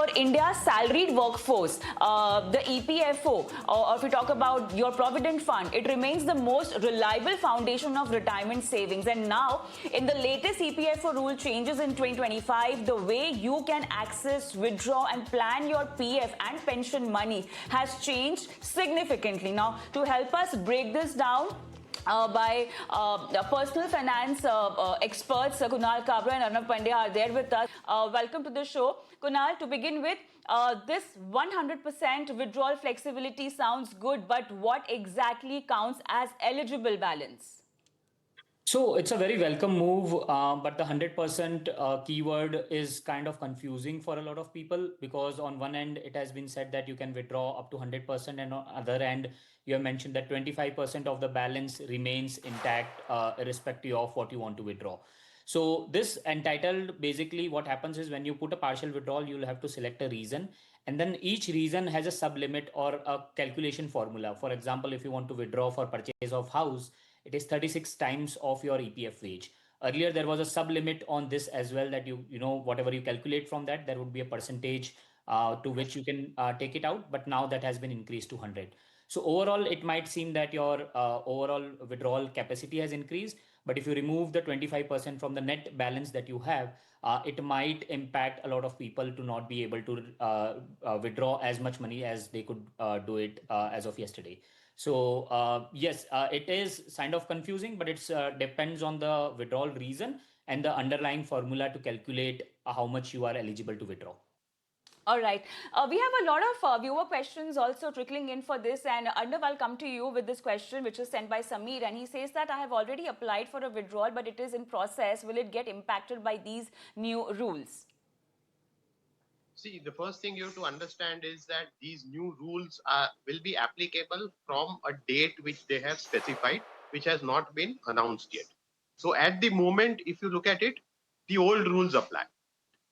for India's salaried workforce, the EPFO, or if you talk about your provident fund, it remains the most reliable foundation of retirement savings. And now, in the latest EPFO rule changes in 2025, the way you can access, withdraw, and plan your PF and pension money has changed significantly. Now, to help us break this down, by personal finance experts, Kunal, Kabra and Arnav Pandya are there with us. Welcome to the show. Kunal, to begin with, this 100% withdrawal flexibility sounds good, but what exactly counts as eligible balance? So it's a very welcome move, but the 100% keyword is kind of confusing for a lot of people, because on one end it has been said that you can withdraw up to 100%, and on other end you have mentioned that 25% of the balance remains intact, irrespective of what you want to withdraw. So this entitled, basically what happens is when you put a partial withdrawal, you'll have to select a reason, and then each reason has a sub limit or a calculation formula. For example, if you want to withdraw for purchase of house, it is 36 times of your EPF wage. Earlier, there was a sub limit on this as well, that you know, whatever you calculate from that, there would be a percentage to which you can take it out. But now that has been increased to 100. So overall, it might seem that your overall withdrawal capacity has increased. But if you remove the 25% from the net balance that you have, it might impact a lot of people to not be able to withdraw as much money as they could do it as of yesterday. So yes, it is kind of confusing, but it's depends on the withdrawal reason and the underlying formula to calculate how much you are eligible to withdraw. All right. We have a lot of viewer questions also trickling in for this. And Arnav, I'll come to you with this question, which is sent by Sameer. And he says that I have already applied for a withdrawal, but it is in process. Will it get impacted by these new rules? See, the first thing you have to understand is that these new rules will be applicable from a date which they have specified, which has not been announced yet. So at the moment, if you look at it, the old rules apply.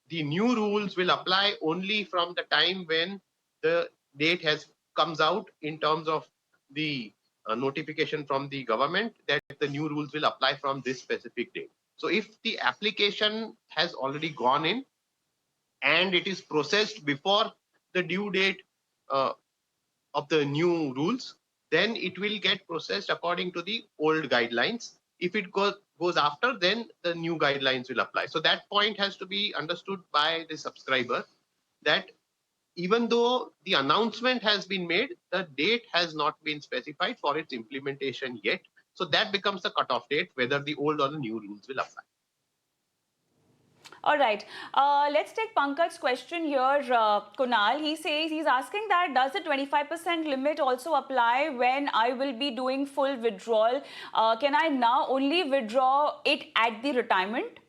The new rules will apply only from the time when the date comes out in terms of the notification from the government that the new rules will apply from this specific date. So if the application has already gone in and it is processed before the due date of the new rules, then it will get processed according to the old guidelines. If it goes after, then the new guidelines will apply. So that point has to be understood by the subscriber, that even though the announcement has been made, the date has not been specified for its implementation yet. So that becomes the cutoff date, whether the old or the new rules will apply. All right. Let's take Pankaj's question here, Kunal. He says, he's asking that does the 25% limit also apply when I will be doing full withdrawal? Can I now only withdraw it at the retirement?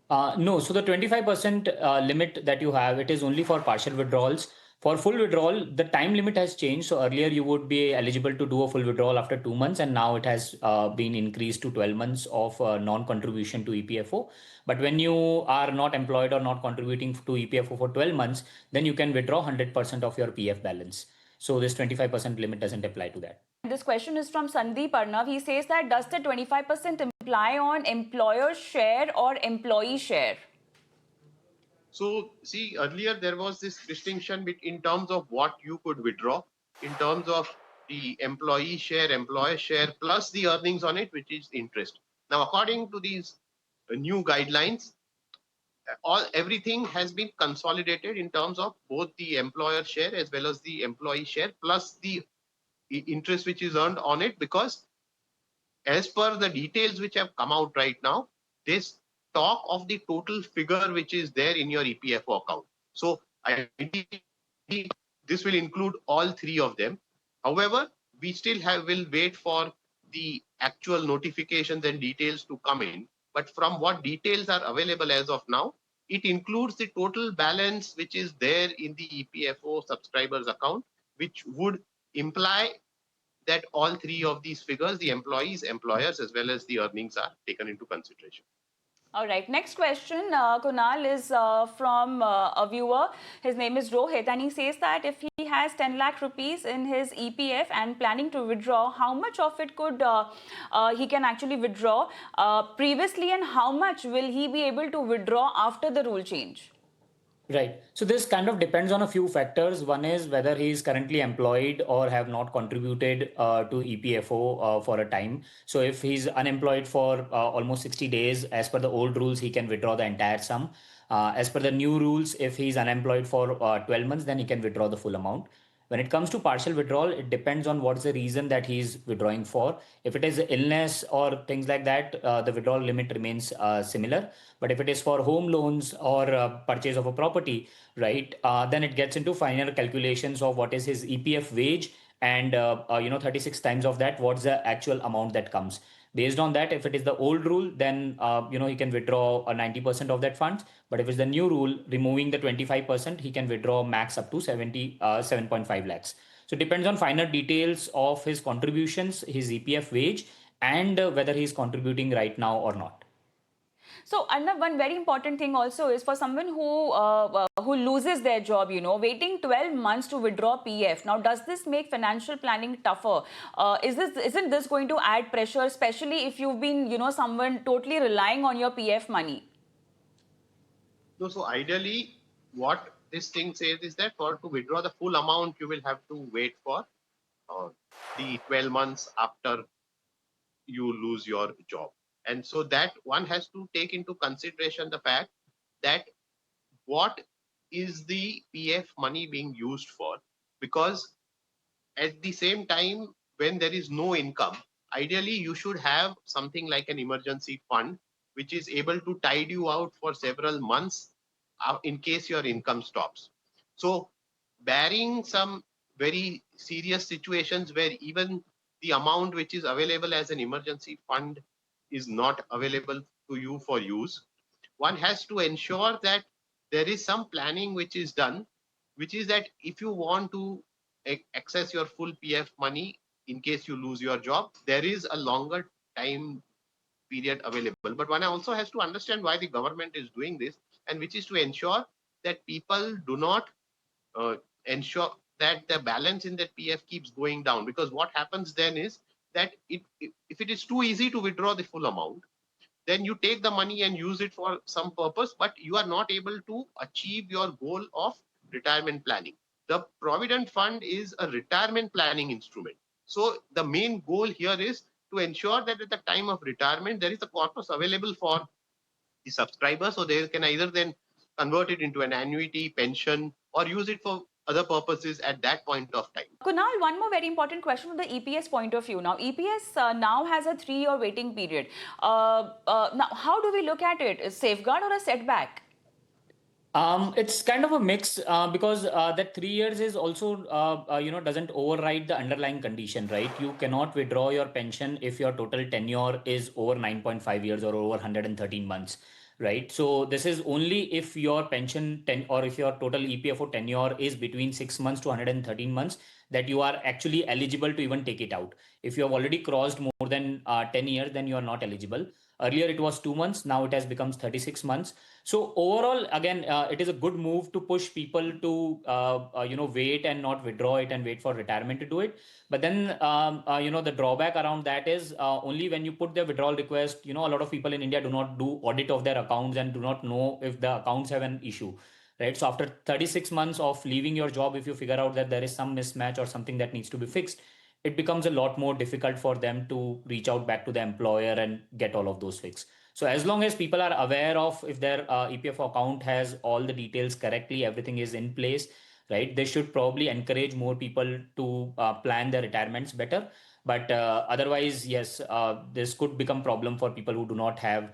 No, so the 25% limit that you have, it is only for partial withdrawals. For full withdrawal, the time limit has changed. So earlier you would be eligible to do a full withdrawal after 2 months, and now it has been increased to 12 months of non-contribution to EPFO. But when you are not employed or not contributing to EPFO for 12 months, then you can withdraw 100% of your PF balance. So this 25% limit doesn't apply to that. This question is from Sandeep Arnav. He says that does the 25% imply on employer share or employee share? So see, earlier there was this distinction in terms of what you could withdraw, in terms of the employee share, employer share, plus the earnings on it, which is interest. Now, according to these new guidelines, everything has been consolidated in terms of both the employer share as well as the employee share, plus the interest which is earned on it, because as per the details which have come out right now, this talk of the total figure which is there in your EPFO account. So ideally, this will include all three of them. However, we still will wait for the actual notifications and details to come in. But from what details are available as of now, it includes the total balance which is there in the EPFO subscribers account, which would imply that all three of these figures, the employees, employers, as well as the earnings, are taken into consideration. All right. Next question, Kunal, is from a viewer. His name is Rohit, and he says that if he has 10 lakh rupees in his EPF and planning to withdraw, how much of it could he can actually withdraw previously, and how much will he be able to withdraw after the rule change? Right. So this kind of depends on a few factors. One is whether he is currently employed or have not contributed to EPFO for a time. So if he's unemployed for almost 60 days, as per the old rules, he can withdraw the entire sum. As per the new rules, if he's unemployed for 12 months, then he can withdraw the full amount. When it comes to partial withdrawal, it depends on what's the reason that he's withdrawing for. If it is illness or things like that, the withdrawal limit remains similar. But if it is for home loans or purchase of a property, right, then it gets into final calculations of what is his EPF wage and 36 times of that, what's the actual amount that comes. Based on that, if it is the old rule, then he can withdraw 90% of that funds. But if it's the new rule, removing the 25%, he can withdraw max up to 7.5 lakhs. So it depends on finer details of his contributions, his EPF wage, and whether he's contributing right now or not. So, Arnav, one very important thing also is for someone who loses their job, waiting 12 months to withdraw PF. Now, does this make financial planning tougher? Isn't this going to add pressure, especially if you've been, someone totally relying on your PF money? No, so ideally, what this thing says is that to withdraw the full amount, you will have to wait for the 12 months after you lose your job. And so that one has to take into consideration the fact that what is the PF money being used for? Because at the same time, when there is no income, ideally you should have something like an emergency fund, which is able to tide you out for several months in case your income stops. So, barring some very serious situations where even the amount which is available as an emergency fund is not available to you for use, one has to ensure that there is some planning which is done, which is that if you want to access your full PF money in case you lose your job, there is a longer time period available. But one also has to understand why the government is doing this, and which is to ensure that people do not ensure that the balance in that PF keeps going down. Because what happens then is that if it is too easy to withdraw the full amount, then you take the money and use it for some purpose, but you are not able to achieve your goal of retirement planning. The Provident Fund is a retirement planning instrument. So the main goal here is to ensure that at the time of retirement, there is a corpus available for the subscriber. So they can either then convert it into an annuity, pension, or use it for other purposes at that point of time. Kunal, one more very important question from the EPS point of view. Now, EPS now has a 3-year waiting period. Now, how do we look at it? Is safeguard or a setback? It's kind of a mix because that 3 years is also, doesn't override the underlying condition, right? You cannot withdraw your pension if your total tenure is over 9.5 years or over 113 months, right? So this is only if your or if your total EPFO tenure is between 6 months to 113 months that you are actually eligible to even take it out. If you have already crossed more than 10 years, then you are not eligible. Earlier it was 2 months, now it has become 36 months. So overall, again, it is a good move to push people to wait and not withdraw it and wait for retirement to do it. But then the drawback around that is only when you put the withdrawal request. A lot of people in India do not do audit of their accounts and do not know if the accounts have an issue. Right. So after 36 months of leaving your job, if you figure out that there is some mismatch or something that needs to be fixed, it becomes a lot more difficult for them to reach out back to the employer and get all of those fixed. So as long as people are aware of if their EPFO account has all the details correctly, everything is in place, right? They should probably encourage more people to plan their retirements better. But otherwise, yes, this could become problem for people who do not have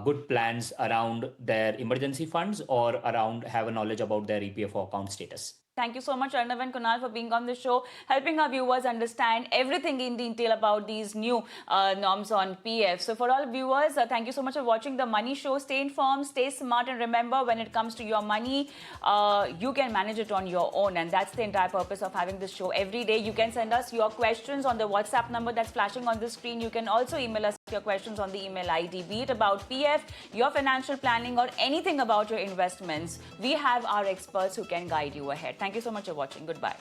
good plans around their emergency funds or around have a knowledge about their EPFO account status. Thank you so much, Arnav and Kunal, for being on the show, helping our viewers understand everything in detail about these new norms on PF. So for all viewers, thank you so much for watching The Money Show. Stay informed, stay smart, and remember, when it comes to your money, you can manage it on your own. And that's the entire purpose of having this show every day. You can send us your questions on the WhatsApp number that's flashing on the screen. You can also email us your questions on the email ID, be it about PF, your financial planning, or anything about your investments. We have our experts who can guide you ahead. Thank you so much for watching. Goodbye.